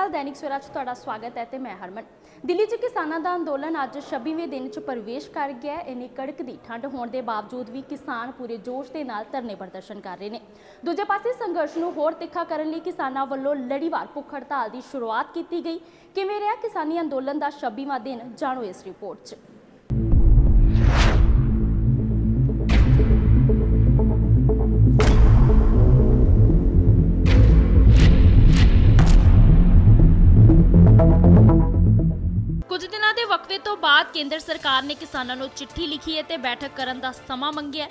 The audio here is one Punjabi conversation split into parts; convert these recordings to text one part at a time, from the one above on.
अकाल। दैनिक सवेरा च तुहाडा स्वागत है ते मैं हरमन। दिल्ली च किसानां दा अंदोलन अज 26वें दिन च प्रवेश कर गया है। इन्नी कड़कदी ठंड होने के बावजूद भी किसान पूरे जोश के नाल धरने प्रदर्शन कर रहे हैं। दूजे पासे संघर्ष नूं होर तिखा करन लई किसानां वल्लों लड़ीवार भुख हड़ताल की शुरुआत की गई। किवें रहा किसानी अंदोलन का 26वां दिन, जाणो इस रिपोर्ट च। कुछ दिनों के वक्फे तो बाद केंद्र सरकार ने किसानों को चिट्ठी लिखी है ते बैठक करने का समा मंगिया।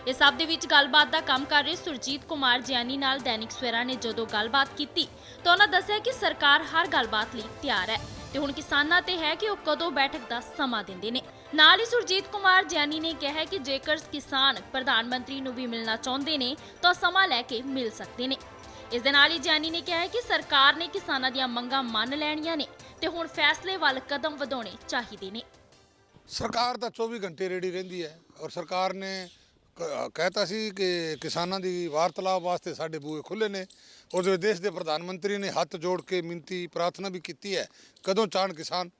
इस सब दे विच गलबात का काम कर रहे सुरजीत कुमार जियानी नाल दैनिक सवेरा ने जदों गलबात की तो उन्होंने दस्सिया कि सरकार हर गलबात लई तैयार है ते हुण किसानां ते है कि वह कदों बैठक का समा दिंदे ने। नाल ही सुरजीत कुमार जियानी ने कहा कि जेकर किसान प्रधानमंत्री नूं भी मिलना चाहुंदे ने तो समा लैके मिल सकते हैं। इस दे नाल ही जियानी ने कहा कि सरकार ने किसानां दीआं मंगां मन लैणीआं ने ते हुण फैसले वाल कदम वधाउणे चाहीदे ने। सरकार तो 24 घंटे रेडी रहिंदी है और सरकार ने कहता सी कि किसानां दी वार्तालाप वास्ते साडे बूहे खुले ने और जो देश के प्रधानमंत्री ने हाथ जोड़ के मिनती प्रार्थना भी की है। कदों चाहन किसान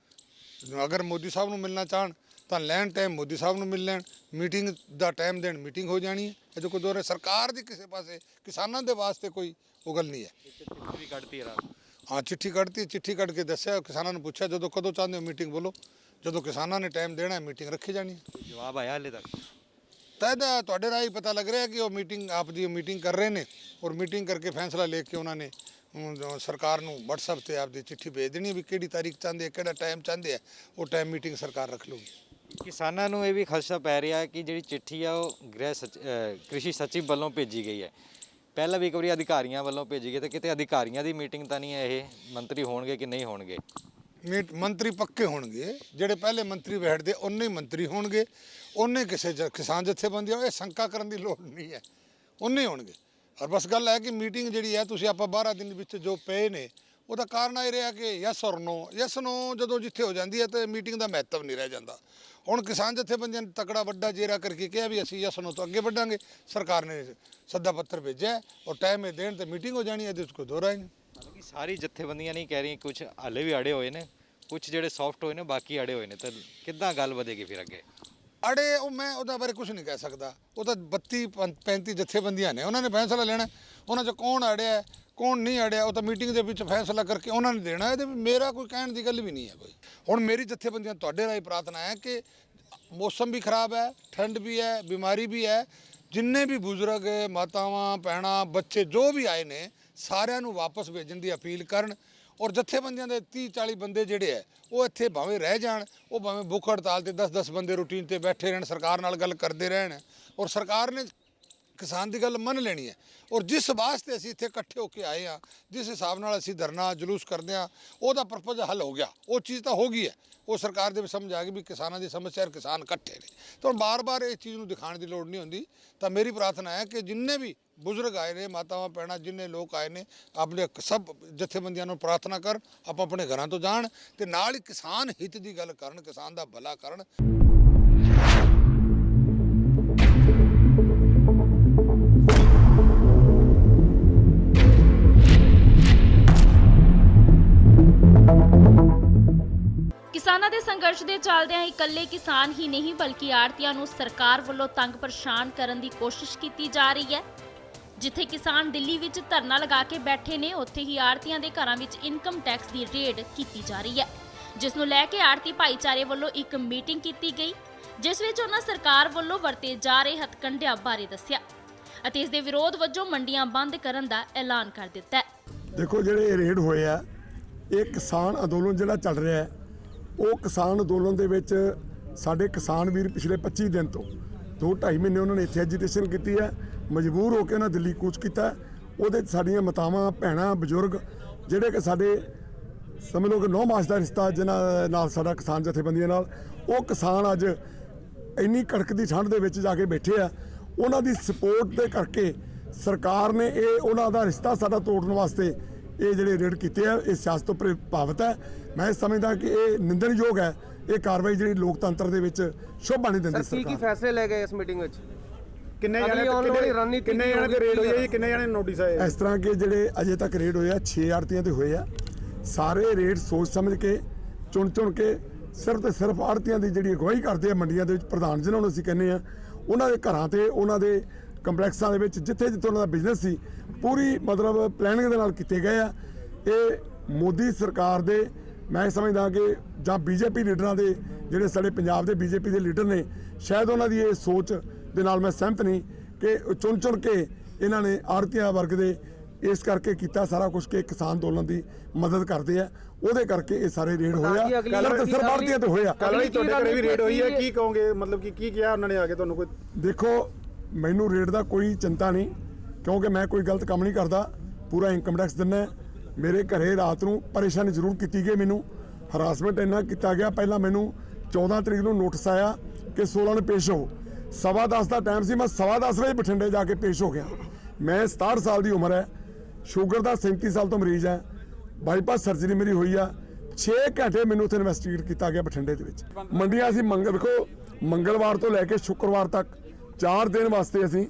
अगर मोदी साहब नूं मिलना चाहन तो लैन टाइम मोदी साहब नूं मिल लैन, मीटिंग का टाइम देन मीटिंग हो जानी है। ये जो कोई दौर है सरकार की किसी पासे किसानों के वास्ते कोई उगल नहीं है। हाँ चिट्ठी कटती, चिट्ठी कट के दस्या किसानों ने पूछा जो कदों चाहते हो मीटिंग बोलो, जो किसानों ने टाइम देना है मीटिंग रखी जानी है। जवाब आया हाले तक तैदा तुहाडे राही पता लग रहा है कि वो मीटिंग आप दी मीटिंग कर रहे हैं और मीटिंग करके फैसला लेके उन्होंने सरकार नूं WhatsApp ते आपदी चिट्ठी भेज देनी भी किहड़ी तारीख चाहते हैं, किहड़ा टाइम चाहते हैं, वो टाइम मीटिंग सरकार रख लूगी। किसानों ਨੂੰ ਇਹ ਵੀ ਖਦਸ਼ਾ ਪੈ ਰਿਹਾ ਕਿ ਜਿਹੜੀ ਚਿੱਠੀ ਆ ਉਹ ਕ੍ਰਿਸ਼ੀ ਸਚਿਵ ਵੱਲੋਂ ਭੇਜੀ ਗਈ ਹੈ। ਪਹਿਲਾਂ ਵੀ ਇੱਕ ਵਾਰੀ ਅਧਿਕਾਰੀਆਂ ਵੱਲੋਂ ਭੇਜੀ ਗਈ ਤੇ ਕਿਤੇ ਅਧਿਕਾਰੀਆਂ ਦੀ ਮੀਟਿੰਗ ਤਾਂ ਨਹੀਂ ਹੈ, ਇਹ ਮੰਤਰੀ ਹੋਣਗੇ ਕਿ ਨਹੀਂ ਹੋਣਗੇ? मंत्री पक्के होणगे, ਜਿਹੜੇ पहले मंत्री बैठते उन्ने ही मंत्री होणगे, उन्ने किसी किसान जथेबंदियां ये शंका करने की लोड़ नहीं है, उन्ने होणगे। और बस गल है कि मीटिंग जी है तुसीं आपां 12 दिन विच जो पे ने ਉਹਦਾ ਕਾਰਨ ਇਹ ਰਿਹਾ ਕਿ ਯੈਸ ਔਰ ਨੋ, ਯੈਸ ਨੋ ਜਦੋਂ ਜਿੱਥੇ ਹੋ ਜਾਂਦੀ ਹੈ ਤੇ ਮੀਟਿੰਗ ਦਾ ਮਹੱਤਵ ਨਹੀਂ ਰਹਿ ਜਾਂਦਾ। ਹੁਣ ਕਿਸਾਨ ਜਥੇਬੰਦੀਆਂ ਨੇ ਤਕੜਾ ਵੱਡਾ ਜੇਰਾ ਕਰਕੇ ਕਿਹਾ ਵੀ ਅਸੀਂ ਯੈਸ ਨੋ ਤੋਂ ਅੱਗੇ ਵਧਾਂਗੇ। ਸਰਕਾਰ ਨੇ ਸੱਦਾ ਪੱਤਰ ਭੇਜਿਆ ਔਰ ਟਾਈਮ ਇਹ ਦੇਣ ਤੇ ਮੀਟਿੰਗ ਹੋ ਜਾਣੀ ਹੈ, ਇਹਦੇ 'ਚ ਕੋਈ ਦੋਰਾ ਹੀ ਨਹੀਂ। ਹਾਲਾਂਕਿ ਸਾਰੀ ਜਥੇਬੰਦੀਆਂ ਨਹੀਂ ਕਹਿ ਰਹੀਆਂ, ਕੁਝ ਹਾਲੇ ਵੀ ਅੜੇ ਹੋਏ ਨੇ, ਕੁਝ ਜਿਹੜੇ ਸੌਫਟ ਹੋਏ ਨੇ, ਬਾਕੀ ਅੜੇ ਹੋਏ ਨੇ। ਤਾਂ ਕਿੱਦਾਂ ਗੱਲ ਵਧੇਗੀ ਫਿਰ ਅੱਗੇ? ਅੜੇ ਉਹ ਮੈਂ ਉਹਦਾ ਬਾਰੇ ਕੁਝ ਨਹੀਂ ਕਹਿ ਸਕਦਾ। ਉਹ ਤਾਂ 32-35 ਜਥੇਬੰਦੀਆਂ ਨੇ, ਉਹਨਾਂ ਨੇ ਫੈਸਲਾ ਲੈਣਾ। ਉਹਨਾਂ 'ਚ ਕੌਣ ਅੜਿਆ कौन नहीं अड़िया वो तो मीटिंग के विच फैसला करके उन्होंने देना है। मेरा कोई कहने की गल भी नहीं है कोई। हुण मेरी जथेबंदियां तुहाडे राही प्रार्थना है कि मौसम भी खराब है, ठंड भी है, बीमारी भी है, जिन्ने भी बुजुर्ग मातावां भैणां बच्चे जो भी आए ने सारिਆਂ ਨੂੰ वापस भेजण की अपील करन। और जथेबंदियां दे 30-40 बंदे जिहड़े है वो इत्थे भावें रह जाण, वो भावें भुख हड़ताल ते 10-10 बंदे रूटीन ते बैठे रहण, सरकार नाल गल करदे रहण। और सरकार ने किसान की गल मन लेनी है। और जिस वास्ते असीं इत्थे इकट्ठे होकर आए हाँ, जिस हिसाब नाल असीं धरना जुलूस करते हैं, वह पर्पज हल हो गया, वो चीज़ तो हो गई है। वो सरकार दे समझ आ गई भी किसानों की समस्या किसान इकट्ठे ने, तो बार बार इस चीज़ को दिखाने की लोड़ नहीं होंदी। तो मेरी प्रार्थना है कि जिन्ने भी बुजुर्ग आए ने, मातावां भैणां जिन्ने लोग आए ने, अपने सब जथेबंदियां नूं प्रार्थना कर आप अपने घरां तो जाण ते नाल ही किसान हित की गल करन, किसान का भला करन। किसानां दे संघर्ष दे चलदिआं इकल्ले किसान ही नहीं बल्कि आड़तियां नूं सरकार वल्लों तंग परेशान करन दी कोशिश कीती जा रही है। जिथे किसान दिल्ली विच धरना लगा के बैठे ने, उत्थे ही आड़तियां दे घरां विच इनकम टैक्स दी रेड कीती जा रही है, जिस नूं लैके आड़ती भाईचारे वल्लों एक मीटिंग कीती गई, जिस विच उन्हां सरकार वल्लों वरते जा रहे हथकंडिਆਂ बारे दस्सिया ਅਤੇ ਇਸ ਦੇ ਵਿਰੋਧ ਵਜੋਂ ਮੰਡੀਆਂ ਬੰਦ ਕਰਨ ਦਾ ਐਲਾਨ ਕਰ ਦਿੱਤਾ ਹੈ। ਦੇਖੋ ਜਿਹੜੇ ਰੇਡ ਹੋਏ ਆ, ਇਹ ਕਿਸਾਨ ਅੰਦੋਲਨ ਜਿਹੜਾ ਚੱਲ ਰਿਹਾ ਹੈ, ਉਹ ਕਿਸਾਨ ਅੰਦੋਲਨ ਦੇ ਵਿੱਚ ਸਾਡੇ ਕਿਸਾਨ ਵੀਰ ਪਿਛਲੇ 25 ਦਿਨ ਤੋਂ 2-2.5 ਮਹੀਨੇ ਉਹਨਾਂ ਨੇ ਇੱਥੇ ਐਜੀਟੇਸ਼ਨ ਕੀਤੀ ਹੈ, ਮਜਬੂਰ ਹੋ ਕੇ ਉਹਨਾਂ ਦਿੱਲੀ ਕੂਚ ਕੀਤਾ। ਉਹਦੇ 'ਚ ਸਾਡੀਆਂ ਮਾਤਾਵਾਂ ਭੈਣਾਂ ਬਜ਼ੁਰਗ ਜਿਹੜੇ ਕਿ ਸਾਡੇ ਸਮਝ ਲਓ ਕਿ 9 ਮਾਸ ਦਾ ਰਿਸ਼ਤਾ ਜਿਨ੍ਹਾਂ ਨਾਲ ਸਾਡਾ ਕਿਸਾਨ ਜਥੇਬੰਦੀਆਂ ਨਾਲ, ਉਹ ਕਿਸਾਨ ਅੱਜ ਇੰਨੀ ਕੜਕਦੀ ਠੰਡ ਦੇ ਵਿੱਚ ਜਾ ਕੇ ਬੈਠੇ ਆ। ਉਹਨਾਂ ਦੀ ਸਪੋਰਟ ਦੇ ਕਰਕੇ ਸਰਕਾਰ ਨੇ ਇਹ ਉਹਨਾਂ ਦਾ ਰਿਸ਼ਤਾ ਸਾਡਾ ਤੋੜਨ ਵਾਸਤੇ ਇਹ ਜਿਹੜੇ ਰੇਡ ਕੀਤੇ ਆ, ਇਹ ਸਿਆਸਤ ਤੋਂ ਪ੍ਰਭਾਵਿਤ ਹੈ। ਮੈਂ ਸਮਝਦਾ ਕਿ ਇਹ ਨਿੰਦਣਯੋਗ ਹੈ। ਇਹ ਕਾਰਵਾਈ ਜਿਹੜੀ ਲੋਕਤੰਤਰ ਦੇ ਵਿੱਚ ਸ਼ੋਭਾ ਨਹੀਂ ਦਿੰਦੀ। ਸਰ ਕੀ ਫੈਸਲੇ ਲੈ ਗਏ ਇਸ ਮੀਟਿੰਗ ਵਿੱਚ? ਕਿੰਨੇ ਜਣੇ ਦੇ ਰੇਡ ਹੋਈ ਹੈ ਜੀ, ਕਿੰਨੇ ਜਣੇ ਨੋਟਿਸ ਆਏ? ਇਸ ਤਰ੍ਹਾਂ ਕਿ ਜਿਹੜੇ ਅਜੇ ਤੱਕ ਰੇਡ ਹੋਏ ਆ 6 ਆੜਤੀਆਂ ਤੇ ਹੋਏ ਆ, ਸਾਰੇ ਰੇਟ ਸੋਚ ਸਮਝ ਕੇ ਚੁਣ ਕੇ ਸਿਰਫ ਤੇ ਸਿਰਫ ਆੜ੍ਹਤੀਆਂ ਦੀ ਜਿਹੜੀ ਅਗਵਾਈ ਕਰਦੇ ਆ ਮੰਡੀਆਂ ਦੇ ਵਿੱਚ ਪ੍ਰਧਾਨ ਜਿਨ੍ਹਾਂ ਨੂੰ ਅਸੀਂ ਕਹਿੰਦੇ ਆ, ਉਹਨਾਂ ਦੇ ਘਰਾਂ ਤੇ ਉਹਨਾਂ ਦੇ ਕੰਪਲੈਕਸਾਂ ਦੇ ਵਿੱਚ ਜਿੱਥੇ ਉਹਨਾਂ ਦਾ ਬਿਜ਼ਨਸ ਸੀ ਪੂਰੀ ਮਤਲਬ ਪਲੈਨਿੰਗ ਦੇ ਨਾਲ ਕੀਤੇ ਗਏ ਆ। ਇਹ ਮੋਦੀ ਸਰਕਾਰ ਦੇ ਮੈਂ ਸਮਝਦਾ ਕਿ ਜਾਂ ਬੀਜੇਪੀ ਲੀਡਰਾਂ ਦੇ ਜਿਹੜੇ ਸਾਡੇ ਪੰਜਾਬ ਦੇ ਬੀਜੇਪੀ ਦੇ ਲੀਡਰ ਨੇ, ਸ਼ਾਇਦ ਉਹਨਾਂ ਦੀ ਇਹ ਸੋਚ ਦੇ ਨਾਲ ਮੈਂ ਸਹਿਮਤ ਨਹੀਂ ਕਿ ਚੁਣ ਕੇ ਇਹਨਾਂ ਨੇ ਆੜ੍ਹਤੀਆਂ ਵਰਗ ਦੇ ਇਸ ਕਰਕੇ ਕੀਤਾ ਸਾਰਾ ਕੁਝ ਕਿ ਕਿਸਾਨ ਅੰਦੋਲਨ ਦੀ ਮਦਦ ਕਰਦੇ ਆ, ਉਹਦੇ ਕਰਕੇ ਇਹ ਸਾਰੇ ਰੇਡ ਹੋਇਆ। ਸਿਰਫ ਆੜ੍ਹਤੀਆਂ ਤੇ ਹੋਇਆ। ਕੱਲ ਵੀ ਤੁਹਾਡੇ ਘਰੇ ਵੀ ਰੇਡ ਹੋਈ ਹੈ, ਕੀ ਕਹੋਗੇ? ਮਤਲਬ ਕਿ ਕੀ ਕਿਹਾ ਉਹਨਾਂ ਨੇ ਆ ਕੇ ਤੁਹਾਨੂੰ? ਕੋਈ ਦੇਖੋ, ਮੈਨੂੰ ਰੇਟ ਦਾ ਕੋਈ ਚਿੰਤਾ ਨਹੀਂ ਕਿਉਂਕਿ ਮੈਂ ਕੋਈ ਗਲਤ ਕੰਮ ਨਹੀਂ ਕਰਦਾ, ਪੂਰਾ ਇਨਕਮ ਟੈਕਸ ਦਿੰਦਾ। ਮੇਰੇ ਘਰੇ ਰਾਤ ਨੂੰ ਪਰੇਸ਼ਾਨੀ ਜ਼ਰੂਰ ਕੀਤੀ ਗਈ, ਮੈਨੂੰ ਹਰਾਸਮੈਂਟ ਇੰਨਾ ਕੀਤਾ ਗਿਆ। ਪਹਿਲਾਂ ਮੈਨੂੰ 14 ਤਰੀਕ ਨੂੰ ਨੋਟਿਸ ਆਇਆ ਕਿ 16 ਨੂੰ ਪੇਸ਼ ਹੋ, 10:15 ਦਾ ਟਾਈਮ ਸੀ, ਮੈਂ 10:15 ਵਜੇ ਬਠਿੰਡੇ ਜਾ ਕੇ ਪੇਸ਼ ਹੋ ਗਿਆ। ਮੈਂ 67 ਸਾਲ ਦੀ ਉਮਰ ਹੈ, ਸ਼ੂਗਰ ਦਾ 37 ਸਾਲ ਤੋਂ ਮਰੀਜ਼ ਹੈ, ਬਾਈਪਾਸ ਸਰਜਰੀ ਮੇਰੀ ਹੋਈ ਆ। 6 ਘੰਟੇ ਮੈਨੂੰ ਉੱਥੇ ਇਨਵੈਸਟੀਗੇਟ ਕੀਤਾ ਗਿਆ ਬਠਿੰਡੇ ਦੇ ਵਿੱਚ। ਮੰਡੀਆਂ ਅਸੀਂ ਮੰਗਲਵਾਰ ਤੋਂ ਲੈ ਕੇ ਸ਼ੁੱਕਰਵਾਰ ਤੱਕ 4 ਦਿਨ ਵਾਸਤੇ ਅਸੀਂ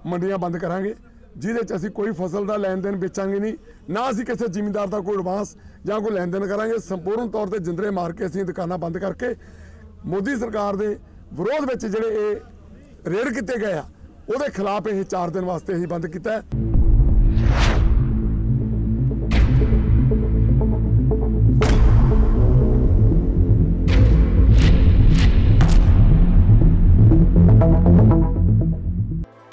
ਮੰਡੀਆਂ ਬੰਦ ਕਰਾਂਗੇ, ਜਿਹਦੇ 'ਚ ਅਸੀਂ ਕੋਈ ਫਸਲ ਦਾ ਲੈਣ ਦੇਣ ਵੇਚਾਂਗੇ ਨਹੀਂ, ਨਾ ਅਸੀਂ ਕਿਸੇ ਜ਼ਿਮੀਂਦਾਰ ਦਾ ਕੋਈ ਐਡਵਾਂਸ ਜਾਂ ਕੋਈ ਲੈਣ ਦੇਣ ਕਰਾਂਗੇ। ਸੰਪੂਰਨ ਤੌਰ ਤੇ ਜਿੰਦਰੇ ਮਾਰ ਕੇ ਅਸੀਂ ਦੁਕਾਨਾਂ ਬੰਦ ਕਰਕੇ ਮੋਦੀ ਸਰਕਾਰ ਦੇ ਵਿਰੋਧ ਵਿੱਚ ਜਿਹੜੇ ਇਹ ਰੇਡ ਕੀਤੇ ਗਏ ਆ ਉਹਦੇ ਖਿਲਾਫ ਇਹ 4 ਦਿਨ ਵਾਸਤੇ ਅਸੀਂ ਬੰਦ ਕੀਤਾ ਹੈ।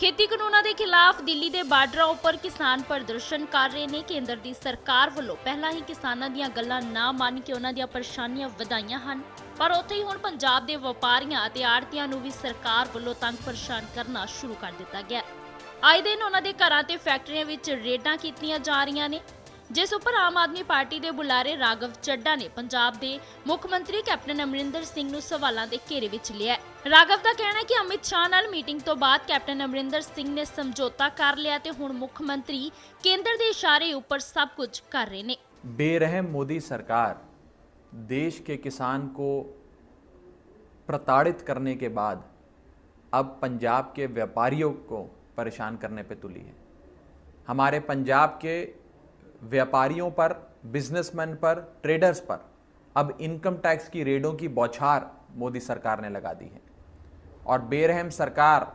ਖੇਤੀ ਕਾਨੂੰਨਾਂ ਦੇ ਖਿਲਾਫ ਦਿੱਲੀ ਦੇ ਬਾਰਡਰਾਂ ਉੱਪਰ ਕਿਸਾਨ ਪ੍ਰਦਰਸ਼ਨ ਕਰ ਰਹੇ ਨੇ। ਕੇਂਦਰ ਦੀ ਸਰਕਾਰ ਵੱਲੋਂ ਪਹਿਲਾਂ ਹੀ ਕਿਸਾਨਾਂ ਦੀਆਂ ਗੱਲਾਂ ਨਾ ਮੰਨ ਕੇ ਉਹਨਾਂ ਦੀਆਂ ਪਰੇਸ਼ਾਨੀਆਂ ਵਧਾਈਆਂ ਹਨ, ਪਰ ਉੱਥੇ ਹੀ ਹੁਣ ਪੰਜਾਬ ਦੇ ਵਪਾਰੀਆਂ ਅਤੇ ਆੜ੍ਹਤੀਆਂ ਨੂੰ ਵੀ ਸਰਕਾਰ ਵੱਲੋਂ ਤੰਗ ਪਰੇਸ਼ਾਨ ਕਰਨਾ ਸ਼ੁਰੂ ਕਰ ਦਿੱਤਾ ਗਿਆ। ਆਏ ਦਿਨ ਉਹਨਾਂ ਦੇ ਘਰਾਂ ਤੇ ਫੈਕਟਰੀਆਂ ਵਿੱਚ ਰੇਡਾਂ ਕੀਤੀਆਂ ਜਾ ਰਹੀਆਂ ਨੇ, ਜਿਸ ਉੱਪਰ ਆਮ ਆਦਮੀ ਪਾਰਟੀ ਦੇ ਬੁਲਾਰੇ ਰਾਘਵ ਚੱਡਾ ਨੇ ਪੰਜਾਬ ਦੇ ਮੁੱਖ ਮੰਤਰੀ ਕੈਪਟਨ ਅਮਰਿੰਦਰ ਸਿੰਘ ਨੂੰ ਸਵਾਲਾਂ ਦੇ ਘੇਰੇ ਵਿੱਚ ਲਿਆ। ਰਾਘਵ ਦਾ ਕਹਿਣਾ ਹੈ ਕਿ ਅਮਿਤ ਸ਼ਾਹ ਨਾਲ ਮੀਟਿੰਗ ਤੋਂ ਬਾਅਦ ਕੈਪਟਨ ਅਮਰਿੰਦਰ ਸਿੰਘ ਨੇ ਸਮਝੌਤਾ ਕਰ ਲਿਆ ਤੇ ਹੁਣ ਮੁੱਖ ਮੰਤਰੀ ਕੇਂਦਰ ਦੇ ਇਸ਼ਾਰੇ ਉੱਪਰ ਸਭ ਕੁਝ ਕਰ ਰਹੇ ਨੇ। बेरहम मोदी सरकार देश के किसान को प्रताड़ित करने के बाद अब पंजाब के व्यापारियों को परेशान करने पे तुली है। हमारे पंजाब के व्यापारियों पर, बिजनेसमैन पर, ट्रेडर्स पर अब इनकम टैक्स की रेडों की बौछार मोदी सरकार ने लगा दी है। और बेरहम सरकार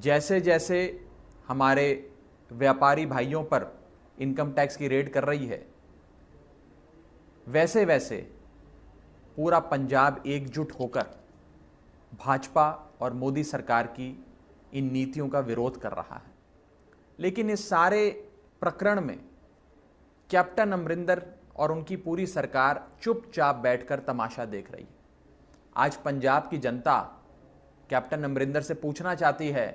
जैसे जैसे हमारे व्यापारी भाइयों पर इनकम टैक्स की रेड कर रही है, वैसे वैसे पूरा पंजाब एकजुट होकर भाजपा और मोदी सरकार की इन नीतियों का विरोध कर रहा है। लेकिन इस सारे प्रकरण में कैप्टन अमरिंदर और उनकी पूरी सरकार चुपचाप बैठकर तमाशा देख रही है। आज पंजाब की जनता कैप्टन अमरिंदर से पूछना चाहती है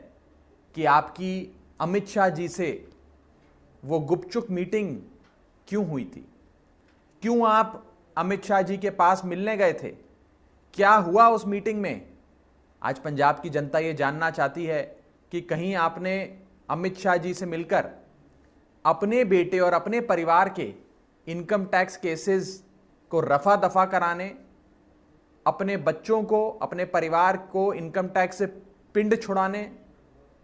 कि आपकी अमित शाह जी से वो गुपचुप मीटिंग क्यों हुई थी? क्यों आप अमित शाह जी के पास मिलने गए थे? क्या हुआ उस मीटिंग में? आज पंजाब की जनता ये जानना चाहती है कि कहीं आपने अमित शाह जी से मिलकर अपने बेटे और अपने परिवार के इनकम टैक्स केसेस को रफा दफा कराने, अपने बच्चों को, अपने परिवार को इनकम टैक्स से पिंड छुड़ाने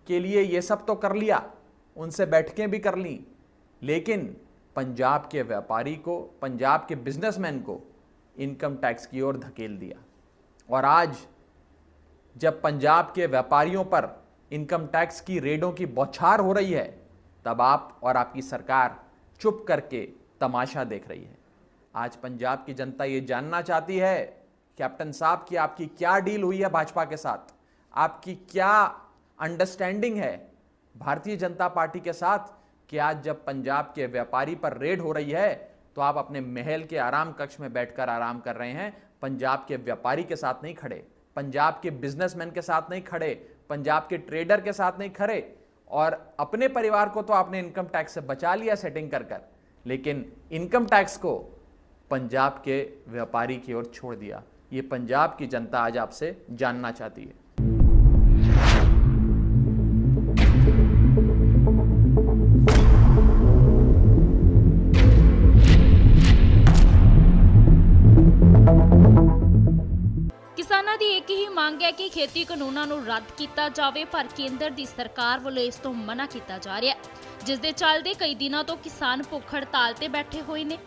के लिए ये सब तो कर लिया, उनसे बैठकें भी कर ली, लेकिन पंजाब के व्यापारी को, पंजाब के बिजनेसमैन को इनकम टैक्स की ओर धकेल दिया। और आज जब पंजाब के व्यापारियों पर इनकम टैक्स की रेडों की बौछार हो रही है, तब आप और आपकी सरकार चुप करके तमाशा देख रही है। आज पंजाब की जनता ये जानना चाहती है कैप्टन साहब कि आपकी क्या डील हुई है भाजपा के साथ, आपकी क्या अंडरस्टैंडिंग है भारतीय जनता पार्टी के साथ कि आज जब पंजाब के व्यापारी पर रेड हो रही है तो आप अपने महल के आराम कक्ष में बैठकर आराम कर रहे हैं, पंजाब के व्यापारी के साथ नहीं खड़े, पंजाब के बिजनेसमैन के साथ नहीं खड़े, पंजाब के ट्रेडर के साथ नहीं खड़े। और अपने परिवार को तो आपने इनकम टैक्स से बचा लिया सेटिंग कर कर, लेकिन इनकम टैक्स को पंजाब के व्यापारी की ओर छोड़ दिया। ये पंजाब की जनता आज आपसे जानना चाहती है। ਕਿਸਾਨਾਂ ਦੀ ਇੱਕ ਹੀ ਮੰਗ ਹੈ ਕਿ ਖੇਤੀ ਕਾਨੂੰਨਾਂ ਨੂੰ ਰੱਦ ਕੀਤਾ ਜਾਵੇ, ਪਰ ਕੇਂਦਰ ਦੀ ਸਰਕਾਰ ਵੱਲੋਂ ਇਸ ਤੋਂ ਮਨਾ ਕੀਤਾ ਜਾ ਰਿਹਾ ਹੈ, ਜਿਸ ਦੇ ਚੱਲਦੇ ਕਈ ਦਿਨਾਂ ਤੋਂ ਕਿਸਾਨ ਭੁੱਖ ਹੜਤਾਲ ਤੇ ਬੈਠੇ ਹੋਏ ਨੇ।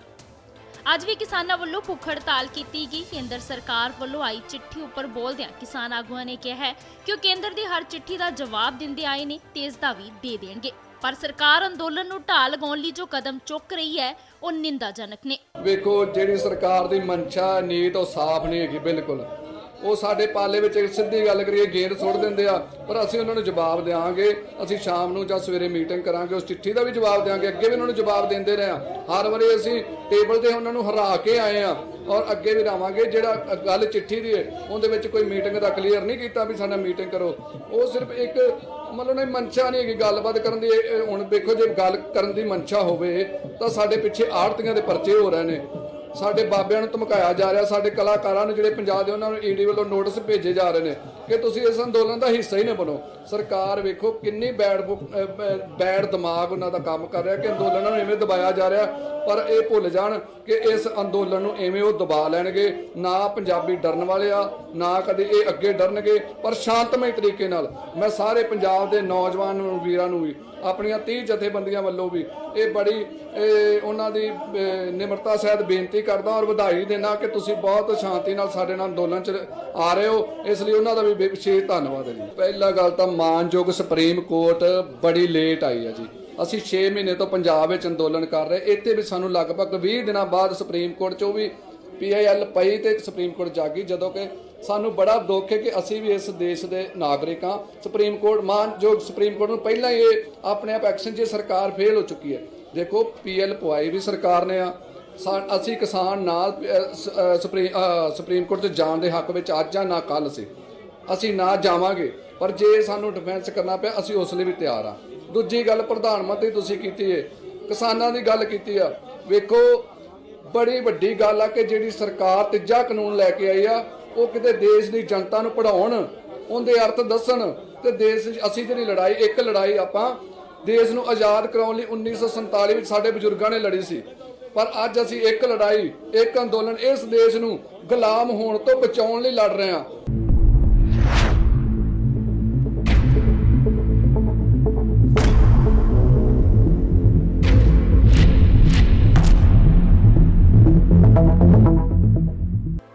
ਅੱਜ ਵੀ ਕਿਸਾਨਾਂ ਵੱਲੋਂ ਭੁੱਖ ਹੜਤਾਲ ਕੀਤੀ ਗਈ। ਕੇਂਦਰ ਸਰਕਾਰ ਵੱਲੋਂ ਆਈ ਚਿੱਠੀ ਉੱਪਰ ਬੋਲਦਿਆਂ ਕਿਸਾਨ ਆਗੂਆਂ ਨੇ ਕਿਹਾ ਹੈ ਕਿ ਉਹ ਕੇਂਦਰ ਦੀ ਹਰ ਚਿੱਠੀ ਦਾ ਜਵਾਬ ਦਿੰਦੇ ਆਏ ਨੇ ਤੇ ਇਸ ਦਾ ਵੀ ਦੇ ਦੇਣਗੇ। ਪਰ ਸਰਕਾਰ ਅੰਦੋਲਨ ਨੂੰ ਢਾਹ ਲਗਾਉਣ ਲਈ ਜੋ ਕਦਮ ਚੁੱਕ ਰਹੀ ਹੈ ਉਹ ਨਿੰਦਾਜਨਕ ਨੇ। ਵੇਖੋ, ਜਿਹੜੀ ਸਰਕਾਰ ਦੀ ਮਨਸ਼ਾ ਨੀਤ ਉਹ ਸਾਫ਼ ਨਹੀਂ ਹੈਗੀ ਬਿਲਕੁਲ। ਉਹ ਸਾਡੇ ਪਾਲੇ ਵਿੱਚ ਸਿੱਧੀ ਗੱਲ ਕਰੀਏ ਗੇਂਦ ਸੁੱਟ ਦਿੰਦੇ ਆ, ਪਰ ਅਸੀਂ ਉਹਨਾਂ ਨੂੰ ਜਵਾਬ ਦੇਵਾਂਗੇ। ਅਸੀਂ ਸ਼ਾਮ ਨੂੰ ਜਾਂ ਸਵੇਰੇ ਮੀਟਿੰਗ ਕਰਾਂਗੇ, ਉਸ ਚਿੱਠੀ ਦਾ ਵੀ ਜਵਾਬ ਦੇਵਾਂਗੇ। ਅੱਗੇ ਵੀ ਉਹਨਾਂ ਨੂੰ ਜਵਾਬ ਦਿੰਦੇ ਰਹੇ ਆ, ਹਰ ਵਾਰੀ ਅਸੀਂ ਟੇਬਲ ਤੇ ਉਹਨਾਂ ਨੂੰ ਹਰਾ ਕੇ ਆਏ ਆ ਔਰ ਅੱਗੇ ਵੀ ਰਾਵਾਂਗੇ। ਜਿਹੜਾ ਗੱਲ ਚਿੱਠੀ ਦੀ ਹੈ ਉਹਦੇ ਵਿੱਚ ਕੋਈ ਮੀਟਿੰਗ ਦਾ ਕਲੀਅਰ ਨਹੀਂ ਕੀਤਾ ਵੀ ਸਾਡਾ ਮੀਟਿੰਗ ਕਰੋ। ਉਹ ਸਿਰਫ ਇੱਕ ਮਤਲਬ ਨਹੀਂ ਮਨਸ਼ਾ ਨਹੀਂ ਹੈਗੀ ਗੱਲਬਾਤ ਕਰਨ ਦੀ। ਹੁਣ ਵੇਖੋ, ਜੇ ਗੱਲ ਕਰਨ ਦੀ ਮਨਸ਼ਾ ਹੋਵੇ ਤਾਂ ਸਾਡੇ ਪਿੱਛੇ ਆੜਤੀਆਂ ਦੇ ਪਰਚੇ ਹੋ ਰਹੇ ਨੇ, ਸਾਡੇ ਬਾਬਿਆਂ ਨੂੰ ਧਮਕਾਇਆ ਜਾ ਰਿਹਾ, ਸਾਡੇ ਕਲਾਕਾਰਾਂ ਨੂੰ ਜਿਹੜੇ ਪੰਜਾਬ ਦੇ ਉਹਨਾਂ ਨੂੰ ਈਡੀ ਵੱਲੋਂ ਨੋਟਿਸ ਭੇਜੇ ਜਾ ਰਹੇ ਨੇ ਕਿ ਤੁਸੀਂ ਇਸ ਅੰਦੋਲਨ ਦਾ ਹਿੱਸਾ ਹੀ ਨਾ ਬਣੋ। ਸਰਕਾਰ ਵੇਖੋ ਕਿੰਨੀ ਬੈਡ ਦਿਮਾਗ ਉਹਨਾਂ ਦਾ ਕੰਮ ਕਰ ਰਿਹਾ ਕਿ ਅੰਦੋਲਨਾਂ ਨੂੰ ਐਵੇਂ ਦਬਾਇਆ ਜਾ ਰਿਹਾ, ਪਰ ਇਹ ਭੁੱਲ ਜਾਣ ਕਿ ਇਸ ਅੰਦੋਲਨ ਨੂੰ ਐਵੇਂ ਉਹ ਦਬਾ ਲੈਣਗੇ। ਨਾ ਪੰਜਾਬੀ ਡਰਨ ਵਾਲੇ ਆ, ਨਾ ਕਦੇ ਇਹ ਅੱਗੇ ਡਰਨਗੇ, ਪਰ ਸ਼ਾਂਤਮਈ ਤਰੀਕੇ ਨਾਲ। ਮੈਂ ਸਾਰੇ ਪੰਜਾਬ ਦੇ ਨੌਜਵਾਨ ਵੀਰਾਂ ਨੂੰ ਵੀ, ਆਪਣੀਆਂ 30 ਜਥੇਬੰਦੀਆਂ ਵੱਲੋਂ ਵੀ ਇਹ ਬੜੀ ਉਹਨਾਂ ਦੀ ਨਿਮਰਤਾ ਸਹਿਤ ਬੇਨਤੀ ਕਰਦਾ ਔਰ ਵਧਾਈ ਦੇਣਾ ਕਿ ਤੁਸੀਂ ਬਹੁਤ ਸ਼ਾਂਤੀ ਨਾਲ ਸਾਡੇ ਨਾਲ ਅੰਦੋਲਨ 'ਚ ਆ ਰਹੇ ਹੋ। ਇਸ ਲਈ ਉਹਨਾਂ ਦਾ ਵੀ ਵਿਸ਼ੇਸ਼ ਧੰਨਵਾਦ ਹੈ ਜੀ। ਪਹਿਲਾ ਗੱਲ ਤਾਂ ਮਾਨਯੋਗ ਸੁਪਰੀਮ ਕੋਰਟ ਬੜੀ ਲੇਟ ਆਈ ਹੈ ਜੀ। ਅਸੀਂ 6 ਮਹੀਨੇ ਤੋਂ ਪੰਜਾਬ ਵਿੱਚ ਅੰਦੋਲਨ ਕਰ ਰਹੇ, ਇੱਥੇ ਵੀ ਸਾਨੂੰ ਲਗਭਗ 20 ਦਿਨਾਂ ਬਾਅਦ ਸੁਪਰੀਮ ਕੋਰਟ 'ਚੋਂ ਵੀ PIL ਪਈ ਤੇ ਸੁਪਰੀਮ ਕੋਰਟ ਜਾਗੀ, ਜਦੋਂ ਕਿ ਸਾਨੂੰ ਬੜਾ ਦੁੱਖ ਹੈ ਕਿ ਅਸੀਂ ਵੀ ਇਸ ਦੇਸ਼ ਦੇ ਨਾਗਰਿਕ ਹਾਂ। ਸੁਪਰੀਮ ਕੋਰਟ ਮਾਨਯੋਗ ਸੁਪਰੀਮ ਕੋਰਟ ਨੂੰ ਪਹਿਲਾਂ ਹੀ ਇਹ ਆਪਣੇ ਆਪ ਐਕਸ਼ਨ 'ਚ ਸਰਕਾਰ ਫੇਲ ਹੋ ਚੁੱਕੀ ਹੈ। ਦੇਖੋ, PL ਪਵਾਈ ਵੀ ਸਰਕਾਰ ਨੇ ਆ। ਅਸੀਂ ਕਿਸਾਨ ਨਾਲ ਸੁਪਰੀਮ ਕੋਰਟ 'ਚ ਜਾਣ ਦੇ ਹੱਕ ਵਿੱਚ ਅੱਜ ਆ, ਨਾ ਕੱਲ ਅਸੀਂ ਨਾ ਜਾਵਾਂਗੇ, ਪਰ ਜੇ ਸਾਨੂੰ ਡਿਫੈਂਸ ਕਰਨਾ ਪਿਆ ਅਸੀਂ ਉਸ ਲਈ ਵੀ ਤਿਆਰ ਆ। ਦੂਜੀ ਗੱਲ, ਪ੍ਰਧਾਨ ਮੰਤਰੀ ਤੁਸੀਂ ਕੀਤੀ ਹੈ, ਕਿਸਾਨਾਂ ਦੀ ਗੱਲ ਕੀਤੀ ਆ। ਵੇਖੋ, ਬੜੀ ਵੱਡੀ ਗੱਲ ਆ ਕਿ ਜਿਹੜੀ ਸਰਕਾਰ ਤੀਜਾ ਕਾਨੂੰਨ ਲੈ ਕੇ ਆਈ ਆ, ਉਹ ਕਿਤੇ ਦੇਸ਼ ਦੀ ਜਨਤਾ ਨੂੰ ਪੜ੍ਹਾਉਣ, ਉਹਦੇ ਅਰਥ ਦੱਸਣ ਤੇ ਦੇਸ਼ ਅਸੀਂ ਜਿਹੜੀ ਲੜਾਈ, ਇੱਕ ਲੜਾਈ ਆਪਾਂ ਦੇਸ਼ ਨੂੰ ਆਜ਼ਾਦ ਕਰਾਉਣ ਲਈ 1947 ਵਿੱਚ ਸਾਡੇ ਬਜ਼ੁਰਗਾਂ ਨੇ ਲੜੀ ਸੀ, ਪਰ ਅੱਜ ਅਸੀਂ ਇੱਕ ਲੜਾਈ, ਇੱਕ ਅੰਦੋਲਨ ਇਸ ਦੇਸ਼ ਨੂੰ ਗੁਲਾਮ ਹੋਣ ਤੋਂ ਬਚਾਉਣ ਲਈ ਲੜ ਰਹੇ ਹਾਂ।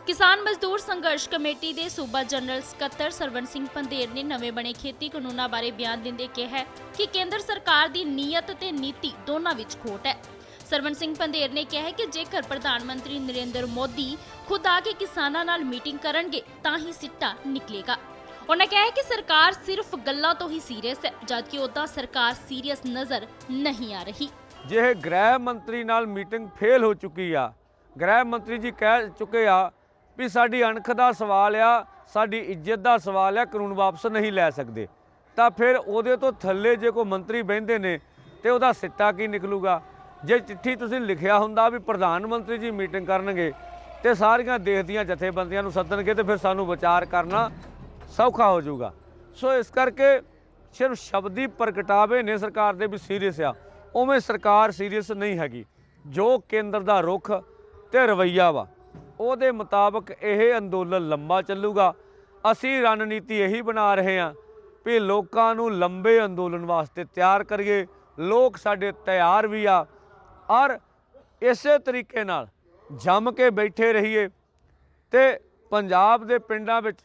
ਕਿਸਾਨ ਮਜ਼ਦੂਰ ਸੰਘਰਸ਼ ਕਮੇਟੀ ਦੇ ਸੂਬਾ ਜਨਰਲ ਸਕੱਤਰ ਸਰਵਣ ਸਿੰਘ ਪੰਧੇਰ ਨੇ ਨਵੇਂ ਬਣੇ ਖੇਤੀ ਕਾਨੂੰਨਾਂ ਬਾਰੇ ਬਿਆਨ ਦਿੰਦੇ ਕਿਹਾ ਕਿ ਕੇਂਦਰ ਸਰਕਾਰ ਦੀ ਨੀਅਤ ਤੇ ਨੀਤੀ ਦੋਨਾਂ ਵਿੱਚ ਖੋਟ ਹੈ। ਸਰਵਣ ਸਿੰਘ ਪੰਧੇਰ ਨੇ ਕਿਹਾ ਕਿ ਜੇਕਰ ਪ੍ਰਧਾਨ ਮੰਤਰੀ ਨਰਿੰਦਰ ਮੋਦੀ ਖੁਦ ਆ ਕੇ ਕਿਸਾਨਾਂ ਨਾਲ ਮੀਟਿੰਗ ਕਰਨਗੇ ਤਾਂ ਹੀ ਸਿੱਟਾ ਨਿਕਲੇਗਾ। ਉਹਨਾਂ ਕਿਹਾ ਕਿ ਸਰਕਾਰ ਸਿਰਫ ਗੱਲਾਂ ਤੋਂ ਹੀ ਸੀਰੀਅਸ ਹੈ, ਜਦਕਿ ਉਹਦਾ ਸਰਕਾਰ ਸੀਰੀਅਸ ਨਜ਼ਰ ਨਹੀਂ ਆ ਰਹੀ। ਜੇ ਗ੍ਰਹਿ ਮੰਤਰੀ ਨਾਲ ਮੀਟਿੰਗ ਫੇਲ ਹੋ ਚੁੱਕੀ ਆ, ਗ੍ਰਹਿ ਮੰਤਰੀ ਜੀ ਕਹਿ ਚੁੱਕੇ ਆ ਵੀ ਸਾਡੀ ਅਣਖ ਦਾ ਸਵਾਲ ਆ, ਸਾਡੀ ਇੱਜ਼ਤ ਦਾ ਸਵਾਲ ਆ, ਕਾਨੂੰਨ ਵਾਪਸ ਨਹੀਂ ਲੈ ਸਕਦੇ, ਤਾਂ ਫਿਰ ਉਹਦੇ ਤੋਂ ਥੱਲੇ ਜੇ ਕੋਈ ਮੰਤਰੀ ਬਹਿੰਦੇ ਨੇ ਤੇ ਉਹਦਾ ਸਿੱਟਾ ਕੀ ਨਿਕਲੂਗਾ। ਜੇ ਚਿੱਠੀ ਤੁਸੀਂ ਲਿਖਿਆ ਹੁੰਦਾ ਵੀ ਪ੍ਰਧਾਨ ਮੰਤਰੀ ਜੀ ਮੀਟਿੰਗ ਕਰਨਗੇ ਤੇ ਸਾਰੀਆਂ ਦੇਸ਼ ਦੀਆਂ ਜਥੇਬੰਦੀਆਂ ਨੂੰ ਸੱਦਣਗੇ ਤੇ ਫਿਰ ਸਾਨੂੰ ਵਿਚਾਰ ਕਰਨਾ ਸੌਖਾ ਹੋ ਜਾਊਗਾ। ਸੋ ਇਸ ਕਰਕੇ ਸਿਰਫ ਸ਼ਬਦੀ ਪ੍ਰਗਟਾਵੇ ਨੇ ਸਰਕਾਰ ਦੇ ਵੀ ਸੀਰੀਅਸ ਆ, ਉਵੇਂ ਸਰਕਾਰ ਸੀਰੀਅਸ ਨਹੀਂ ਹੈਗੀ। ਜੋ ਕੇਂਦਰ ਦਾ ਰੁਖ ਤੇ ਰਵੱਈਆ ਵਾ ਉਹਦੇ ਮੁਤਾਬਕ ਇਹ ਅੰਦੋਲਨ ਲੰਬਾ ਚੱਲੂਗਾ। ਅਸੀਂ ਰਣਨੀਤੀ ਇਹੀ ਬਣਾ ਰਹੇ ਹਾਂ ਵੀ ਲੋਕਾਂ ਨੂੰ ਲੰਬੇ ਅੰਦੋਲਨ ਵਾਸਤੇ ਤਿਆਰ ਕਰੀਏ। ਲੋਕ ਸਾਡੇ ਤਿਆਰ ਵੀ ਆ ਔਰ ਇਸੇ ਤਰੀਕੇ ਨਾਲ ਜੰਮ ਕੇ ਬੈਠੇ ਰਹੀਏ ਤੇ ਪੰਜਾਬ ਦੇ ਪਿੰਡਾਂ ਵਿੱਚ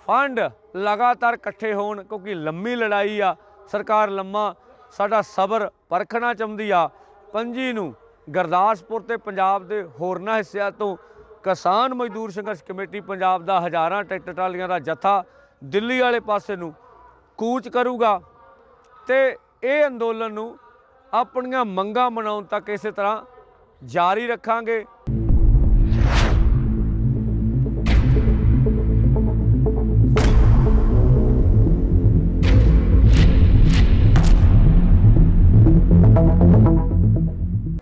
ਫੰਡ ਲਗਾਤਾਰ ਇਕੱਠੇ ਹੋਣ, ਕਿਉਂਕਿ ਲੰਮੀ ਲੜਾਈ ਆ। ਸਰਕਾਰ ਲੰਮਾ ਸਾਡਾ ਸਬਰ ਪਰਖਣਾ ਚਾਹੁੰਦੀ ਆ। 25 ਨੂੰ ਗੁਰਦਾਸਪੁਰ ਤੇ ਪੰਜਾਬ ਦੇ ਹੋਰਨਾਂ ਹਿੱਸਿਆਂ ਤੋਂ ਕਿਸਾਨ ਮਜ਼ਦੂਰ ਸੰਘਰਸ਼ ਕਮੇਟੀ ਪੰਜਾਬ ਦਾ ਹਜ਼ਾਰਾਂ ਟਰੈਕਟਰ ਟਰਾਲੀਆਂ ਦਾ ਜੱਥਾ ਦਿੱਲੀ ਵਾਲੇ ਪਾਸੇ ਨੂੰ ਕੂਚ ਕਰੂਗਾ ਤੇ ਇਹ ਅੰਦੋਲਨ ਨੂੰ ਆਪਣੀਆਂ ਮੰਗਾਂ ਮਨਾਉਣ ਤੱਕ ਇਸੇ ਤਰ੍ਹਾਂ ਜਾਰੀ ਰੱਖਾਂਗੇ।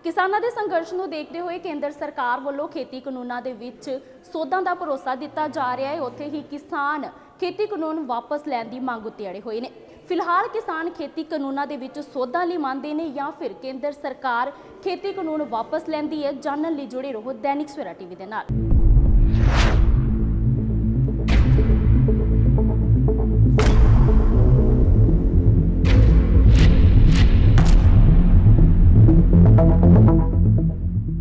ਕਿਸਾਨਾਂ ਦੇ ਸੰਘਰਸ਼ ਨੂੰ ਦੇਖਦੇ ਹੋਏ ਕੇਂਦਰ ਸਰਕਾਰ ਵੱਲੋਂ ਖੇਤੀ ਕਾਨੂੰਨਾਂ ਦੇ ਵਿੱਚ ਸੋਧਾਂ ਦਾ ਭਰੋਸਾ ਦਿੱਤਾ ਜਾ ਰਿਹਾ ਹੈ, ਉੱਥੇ ਹੀ ਕਿਸਾਨ ਖੇਤੀ ਕਾਨੂੰਨ ਵਾਪਸ ਲੈਣ ਦੀ ਮੰਗ ਉੱਤੇ ਅੜੇ ਹੋਏ ਨੇ। ਫਿਲਹਾਲ ਕਿਸਾਨ ਖੇਤੀ ਕਾਨੂੰਨਾਂ ਦੇ ਵਿੱਚ ਸੋਧਾਂ ਲਈ ਮੰਨਦੇ ਨੇ ਜਾਂ ਫਿਰ ਕੇਂਦਰ ਸਰਕਾਰ ਖੇਤੀ ਕਾਨੂੰਨ ਵਾਪਸ ਲੈਂਦੀ ਹੈ। ਜਾਣਨ ਲਈ ਜੁੜੇ ਰਹੋ ਦੈਨਿਕ ਸਵੇਰਾ ਟੀਵੀ ਦੇ ਨਾਲ।